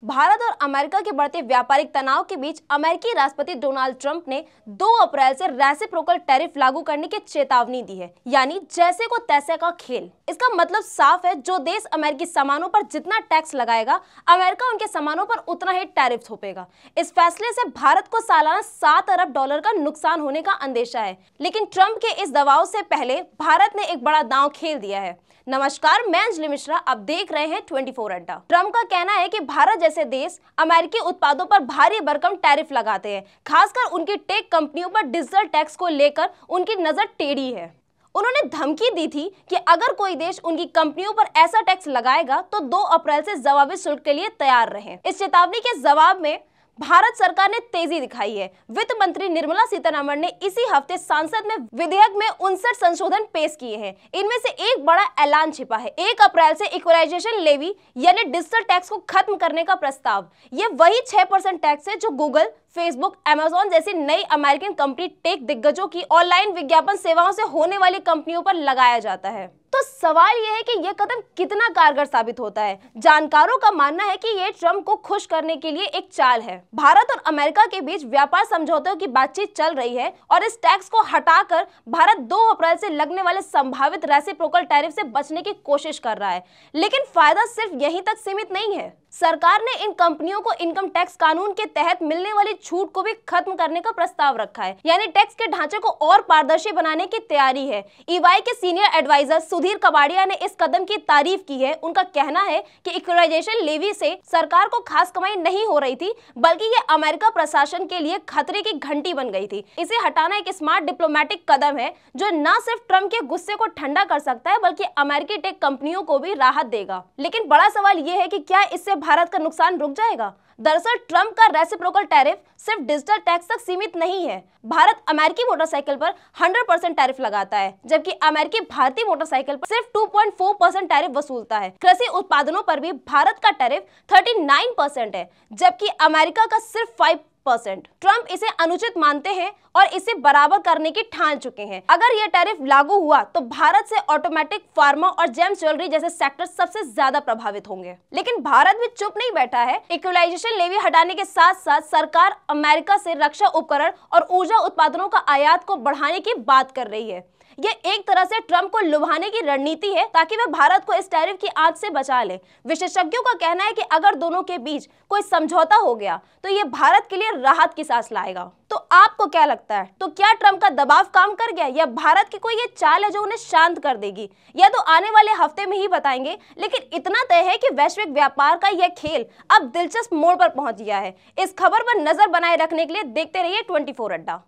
भारत और अमेरिका के बढ़ते व्यापारिक तनाव के बीच अमेरिकी राष्ट्रपति डोनाल्ड ट्रंप ने 2 अप्रैल से रेसिप्रोकल टैरिफ लागू करने की चेतावनी दी है, यानी जैसे को तैसे का खेल। इसका मतलब साफ है, जो देश अमेरिकी सामानों पर जितना टैक्स लगाएगा, अमेरिका उनके सामानों पर उतना ही टैरिफ थोपेगा। इस फैसले से भारत को सालाना $7 अरब का नुकसान होने का अंदेशा है, लेकिन ट्रंप के इस दबाव से पहले भारत ने एक बड़ा दांव खेल दिया है। नमस्कार, मैं अंजलि मिश्रा, आप देख रहे हैं 24 अड्डा। ट्रंप का कहना है कि भारत जैसे देश अमेरिकी उत्पादों पर भारी भरकम टैरिफ लगाते हैं, खासकर उनकी टेक कंपनियों पर डिजिटल टैक्स को लेकर उनकी नजर टेढ़ी है। उन्होंने धमकी दी थी कि अगर कोई देश उनकी कंपनियों पर ऐसा टैक्स लगाएगा तो 2 अप्रैल से जवाबी शुल्क के लिए तैयार रहें। इस चेतावनी के जवाब में भारत सरकार ने तेजी दिखाई है। वित्त मंत्री निर्मला सीतारमण ने इसी हफ्ते संसद में विधेयक में 59 संशोधन पेश किए हैं। इनमें से एक बड़ा ऐलान छिपा है, 1 अप्रैल से इक्वलाइजेशन लेवी यानी डिजिटल टैक्स को खत्म करने का प्रस्ताव। ये वही 6% टैक्स है जो गूगल, फेसबुक, अमेज़न जैसी नई अमेरिकन कंपनी टेक दिग्गजों की ऑनलाइन विज्ञापन सेवाओं से होने वाली कंपनियों पर लगाया जाता है। तो सवाल यह है कि यह कदम कितना कारगर साबित होता है। जानकारों का मानना है कि यह ट्रंप को खुश करने के लिए एक चाल है। भारत और अमेरिका के बीच व्यापार समझौतों की बातचीत चल रही है और इस टैक्स को हटाकर भारत 2 अप्रैल से लगने वाले संभावित रेसिप्रोकल टैरिफ से बचने की कोशिश कर रहा है। लेकिन फायदा सिर्फ यहीं तक सीमित नहीं है। सरकार ने इन कंपनियों को इनकम टैक्स कानून के तहत मिलने वाली छूट को भी खत्म करने का प्रस्ताव रखा है, यानी टैक्स के ढांचे को और पारदर्शी बनाने की तैयारी है। ईवाई के सीनियर एडवाइजर सुधीर कबाड़िया ने इस कदम की तारीफ की है। उनका कहना है कि इक्वलाइजेशन लेवी से सरकार को खास कमाई नहीं हो रही थी, बल्कि ये अमेरिका प्रशासन के लिए खतरे की घंटी बन गई थी। इसे हटाना एक स्मार्ट डिप्लोमेटिक कदम है जो न सिर्फ ट्रंप के गुस्से को ठंडा कर सकता है, बल्कि अमेरिकी टेक कंपनियों को भी राहत देगा। लेकिन बड़ा सवाल यह है कि क्या इससे भारत का नुकसान रुक जाएगा? दरअसल ट्रंप का रेसिप्रोकल टैरिफ सिर्फ डिजिटल टैक्स तक सीमित नहीं है। भारत अमेरिकी मोटरसाइकिल पर 100% टैरिफ लगाता है, जबकि अमेरिकी भारतीय मोटरसाइकिल पर सिर्फ 2.4% टैरिफ वसूलता है। कृषि उत्पादनों पर भी भारत का टैरिफ 39% है, जबकि अमेरिका का सिर्फ 5%। ट्रंप इसे अनुचित मानते हैं और इसे बराबर करने की ठान चुके हैं। अगर यह टैरिफ लागू हुआ तो भारत से ऑटोमेटिक, फार्मा और जेम ज्वेलरी जैसे सेक्टर सबसे ज्यादा प्रभावित होंगे। लेकिन भारत भी चुप नहीं बैठा है। इक्वलाइजेशन लेवी हटाने के साथ साथ सरकार अमेरिका से रक्षा उपकरण और ऊर्जा उत्पादनों का आयात को बढ़ाने की बात कर रही है। यह एक तरह से ट्रंप को लुभाने की रणनीति है ताकि वह भारत को इस टैरिफ की आंच से बचा ले। विशेषज्ञों का कहना है कि अगर दोनों के बीच कोई समझौता हो गया तो यह भारत के लिए राहत की सांस लाएगा। तो आपको क्या लगता है? तो क्या ट्रंप का दबाव काम कर गया या भारत की कोई ये चाल है जो उन्हें शांत कर देगी? यह तो आने वाले हफ्ते में ही बताएंगे। लेकिन इतना तय है कि वैश्विक व्यापार का यह खेल अब दिलचस्प मोड़ पर पहुंच गया है। इस खबर पर नजर बनाए रखने के लिए देखते रहिए 24 अड्डा।